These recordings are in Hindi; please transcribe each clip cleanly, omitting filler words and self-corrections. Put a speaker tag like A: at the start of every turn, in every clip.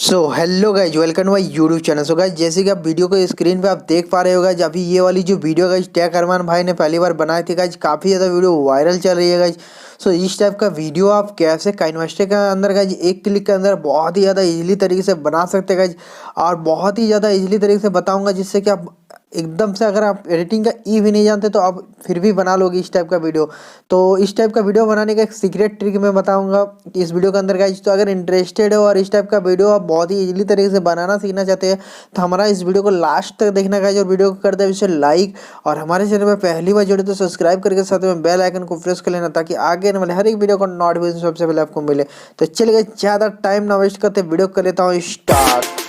A: So hello guys, welcome my YouTube channel. So guys, जैसे कि आप वीडियो को स्क्रीन पे आप देख पा रहे हो गाइज, अभी ये वाली जो वीडियो गाइज टेक अरमान भाई ने पहली बार बनाई थी गाइज, काफ़ी ज़्यादा वीडियो वायरल चल रही है गाइज। सो इस टाइप का वीडियो आप कैसे काइनमास्टर के अंदर गाइज एक क्लिक के अंदर बहुत ही ज़्यादा इजीली तरीके से बना सकते हैं गाइज, और बहुत ही ज़्यादा इजीली तरीके से बताऊँगा जिससे कि आप एकदम से, अगर आप एडिटिंग का ई भी नहीं जानते तो आप फिर भी बना लोगे इस टाइप का वीडियो। तो इस टाइप का वीडियो बनाने का एक सीक्रेट ट्रिक मैं बताऊंगा कि इस वीडियो के अंदर गाइज। तो अगर इंटरेस्टेड हो और इस टाइप का वीडियो आप बहुत ही इजीली तरीके से बनाना सीखना चाहते हैं तो हमारा इस वीडियो को लास्ट तक देखना गाइज, और वीडियो को कर दे इसे लाइक, और हमारे चैनल में पहली बार जुड़े तो सब्सक्राइब करके साथ में बेल आइकन को प्रेस कर लेना ताकि आगे आने वाले हर एक वीडियो का नोटिफिकेशन सबसे पहले आपको मिले। तो चलिए ज़्यादा टाइम ना वेस्ट करते वीडियो कर लेता हूँ स्टार्ट।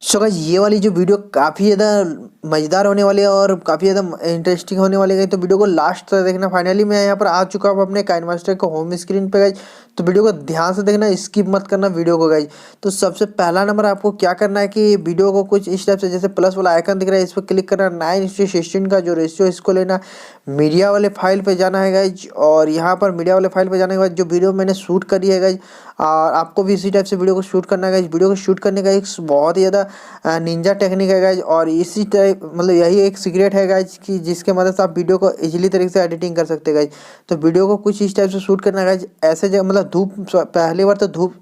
A: सो गाइस, ये वाली जो वीडियो काफ़ी ज़्यादा मज़ेदार होने वाली है और काफ़ी ज़्यादा इंटरेस्टिंग होने वाली है, तो वीडियो को लास्ट तक देखना। फाइनली मैं यहाँ पर आ चुका हूँ अपने काइनमास्टर के होम स्क्रीन पे गाइज, तो वीडियो को ध्यान से देखना, स्किप मत करना वीडियो को गाइज। तो सबसे पहला नंबर आपको क्या करना है कि वीडियो को कुछ इस टाइप से, जैसे प्लस वाला आइकन दिख रहा है, इस पर क्लिक करना। 9:16 का जो रेशियो इसको लेना, मीडिया वाले फाइल पे जाना है गाइज, और यहाँ पर मीडिया वाले फाइल पे जाने के बाद जो वीडियो मैंने शूट करी है गाइज, और आपको भी इसी टाइप से वीडियो को शूट करना है गाइज। वीडियो को शूट करने का एक बहुत ही ज़्यादा निंजा टेक्निक है गाइज, और इसी टाइप मतलब यही एक सीक्रेट है गाइज कि जिसके मदद से आप वीडियो को इजीली तरीके से एडिटिंग कर सकते हैं गाइज। तो वीडियो को कुछ इस टाइप से शूट करना है गाइज, ऐसे जगह मतलब धूप, पहली बार तो धूप,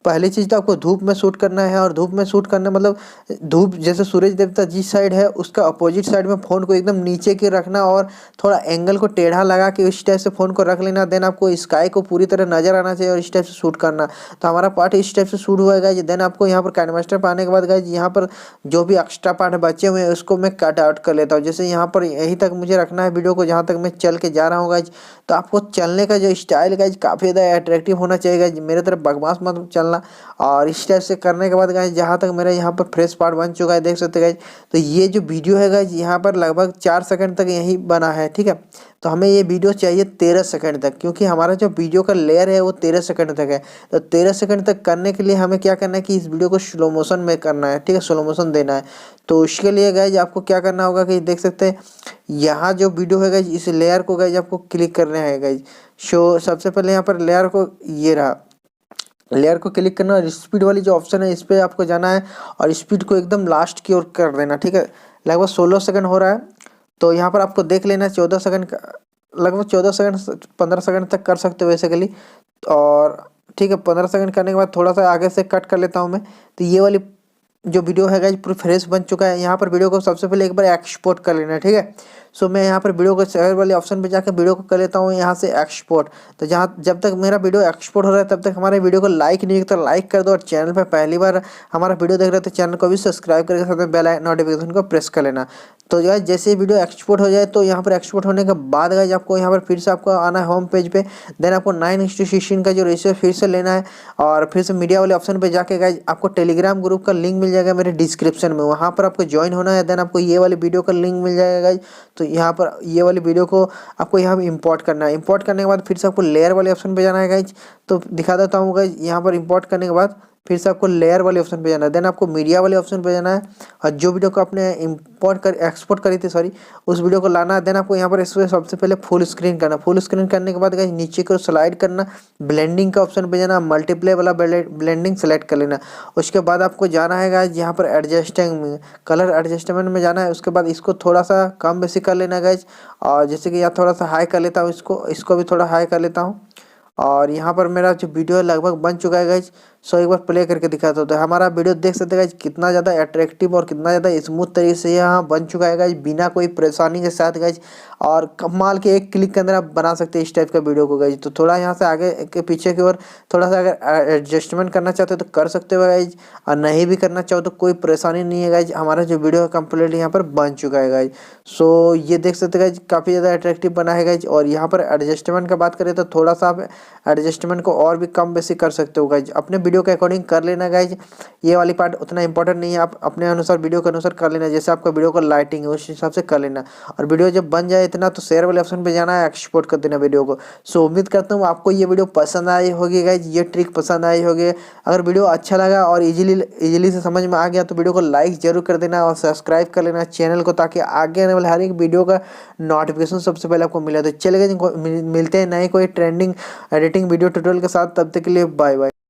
A: पहली चीज़ तो आपको धूप में शूट करना है। और धूप में शूट करना मतलब धूप जैसे सूरज देवता जिस साइड है उसका अपोजिट साइड में फ़ोन को एकदम नीचे की रखना, और थोड़ा एंगल को टेढ़ा लगा के इस टाइप से फ़ोन को रख लेना। देन आपको स्काई को पूरी तरह नज़र आना चाहिए और इस टाइप से शूट करना। तो हमारा पार्ट इस टाइप से शूट हुआ है गाइज। देन आपको यहाँ पर काइनमास्टर पर आने के बाद गाइज, यहाँ पर जो भी एक्स्ट्रा पार्ट बचे हुए हैं उसको मैं कट आउट कर लेता हूँ। जैसे यहाँ पर यहीं तक मुझे रखना है वीडियो को, जहाँ तक मैं चल के जा रहा हूँ गाइज। तो आपको चलने का जो स्टाइल गाइज काफ़ी ज़्यादा अट्रैक्टिव होना चाहिए गाइज, मेरे तरफ बकवास मत चलना। और इस टाइप से करने के बाद गाइज, जहाँ तक मेरा यहाँ पर फ्रेश पार्ट बन चुका है, देख सकते हैं गाइज। तो ये जो वीडियो है गाइज, यहाँ पर लगभग 4 सेकंड तक यही बना है, ठीक है। तो हमें ये वीडियो चाहिए 13 सेकंड तक, क्योंकि हमारा जो वीडियो का लेयर है वो 13 सेकंड तक है। तो 13 सेकंड तक करने के लिए हमें क्या करना है कि इस वीडियो को स्लो मोशन में करना है, ठीक है, स्लो मोशन देना है। तो उसके लिए गाइज आपको क्या करना होगा कि देख सकते हैं यहाँ जो वीडियो है गाइज, इस लेयर को गाइज आपको क्लिक करना है गाइज। सो सबसे पहले यहाँ पर लेयर को, ये रहा, लेयर को क्लिक करना और स्पीड वाली जो ऑप्शन है इस पर आपको जाना है, और स्पीड को एकदम लास्ट की ओर कर देना, ठीक है। लगभग 16 सेकंड हो रहा है, तो यहाँ पर आपको देख लेना 14 सेकंड का, लगभग 14 सेकंड 15 सेकंड तक कर सकते हो बेसिकली। और ठीक है, 15 सेकंड करने के बाद थोड़ा सा आगे से कट कर लेता हूँ मैं। तो ये वाली जो वीडियो है गाइज पूरी फ्रेश बन चुका है। यहाँ पर वीडियो को सबसे पहले एक बार एक्सपोर्ट कर लेना है, ठीक है। सो मैं यहाँ पर वीडियो को शेयर वाले ऑप्शन पे जाकर वीडियो को कर लेता हूँ यहाँ से एक्सपोर्ट। तो जहाँ जब तक मेरा वीडियो एक्सपोर्ट हो रहा है तब तक हमारे वीडियो को लाइक नहीं किया तो लाइक कर दो, और चैनल पर पहली बार हमारा वीडियो देख रहे हो तो चैनल को भी सब्सक्राइब करके साथ में बेल नोटिफिकेशन को प्रेस कर लेना। तो गाइज जैसे ही वीडियो एक्सपोर्ट हो जाए तो यहाँ पर एक्सपोर्ट होने के बाद गाइज आपको यहाँ पर फिर से आपको आना है होम पेज पे। देन आपको 9:16 का जो रेशियो फिर से लेना है, और फिर से मीडिया वाले ऑप्शन पे जाके गाइज आपको टेलीग्राम ग्रुप का लिंक मिल जाएगा मेरे डिस्क्रिप्शन में, वहाँ पर आपको ज्वाइन होना है। देन आपको ये वाली वीडियो का लिंक मिल जाएगा गाइज। तो यहाँ पर ये वाली वीडियो को आपको यहाँ पर इंपोर्ट करना है। इंपोर्ट करने के बाद फिर से आपको लेयर वाले ऑप्शन पे जाना है गाइज। तो दिखा देता हूँ गाइज, यहाँ पर इंपोर्ट करने के बाद फिर से आपको लेयर वाले ऑप्शन पे जाना है। देन आपको मीडिया वाले ऑप्शन पे जाना है, और जो वीडियो को आपने एक्सपोर्ट करी थी, सॉरी, उस वीडियो को लाना है। देन आपको यहाँ पर इसमें सबसे पहले फुल स्क्रीन करना। फुल स्क्रीन करने के बाद गाइस नीचे को स्लाइड करना, ब्लेंडिंग का ऑप्शन पे जाना, मल्टीप्ले वाला ब्लेंडिंग सेलेक्ट कर लेना। उसके बाद आपको जाना है गाइस यहाँ पर एडजस्टिंग में, कलर एडजस्टमेंट में जाना है। उसके बाद इसको थोड़ा सा कम बेसी कर लेना गाइस, और जैसे कि यहाँ थोड़ा सा हाई कर लेता हूँ, इसको भी थोड़ा हाई कर लेता हूँ। और यहाँ पर मेरा जो वीडियो है लगभग बन चुका है गाइज। सो एक बार प्ले करके दिखाता हूँ। तो हमारा वीडियो देख सकते हैं गाइज कितना ज़्यादा अट्रैक्टिव और कितना ज़्यादा स्मूथ तरीके से यहाँ बन चुका है गाइज, बिना कोई परेशानी के साथ गाइज। और कमाल के एक क्लिक के अंदर आप बना सकते हैं इस टाइप का वीडियो को गाइज। तो थोड़ा यहाँ से आगे के पीछे की ओर थोड़ा सा अगर एडजस्टमेंट करना चाहते हो तो कर सकते हो गाइज, और नहीं भी करना चाहो तो कोई परेशानी नहीं है गाइज। हमारा जो वीडियो है कम्प्लीटली यहाँ पर बन चुका है गाइज। सो ये देख सकते हैं गाइज काफ़ी ज़्यादा अट्रैक्टिव बना है गाइज। और यहाँ पर एडजस्टमेंट का बात करें तो थोड़ा सा आप एडजस्टमेंट को और भी कम बेसी कर सकते हो गाइज। अपने वीडियो के अकॉर्डिंग कर लेना गाइज। ये वाली पार्ट उतना इंपॉर्टेंट नहीं है, आप अपने अनुसार वीडियो के अनुसार कर लेना, जैसे आपका वीडियो का लाइटिंग है उस हिसाब से कर लेना। और वीडियो जब बन जाए इतना तो शेयर वाले ऑप्शन पे जाना है, एक्सपोर्ट कर देना वीडियो को। सो उम्मीद करता हूँ आपको ये वीडियो पसंद आई होगी गाइज, ये ट्रिक पसंद आई होगी। अगर वीडियो अच्छा लगा और इजीली से समझ में आ गया तो वीडियो को लाइक जरूर कर देना और सब्सक्राइब कर लेना चैनल को, ताकि आगे आने वाले हर एक वीडियो का नोटिफिकेशन सबसे पहले आपको मिले। तो चलेगा, मिलते हैं नए कोई ट्रेंडिंग एडिटिंग वीडियो ट्यूटोरियल के साथ, तब तक के लिए बाय बाय।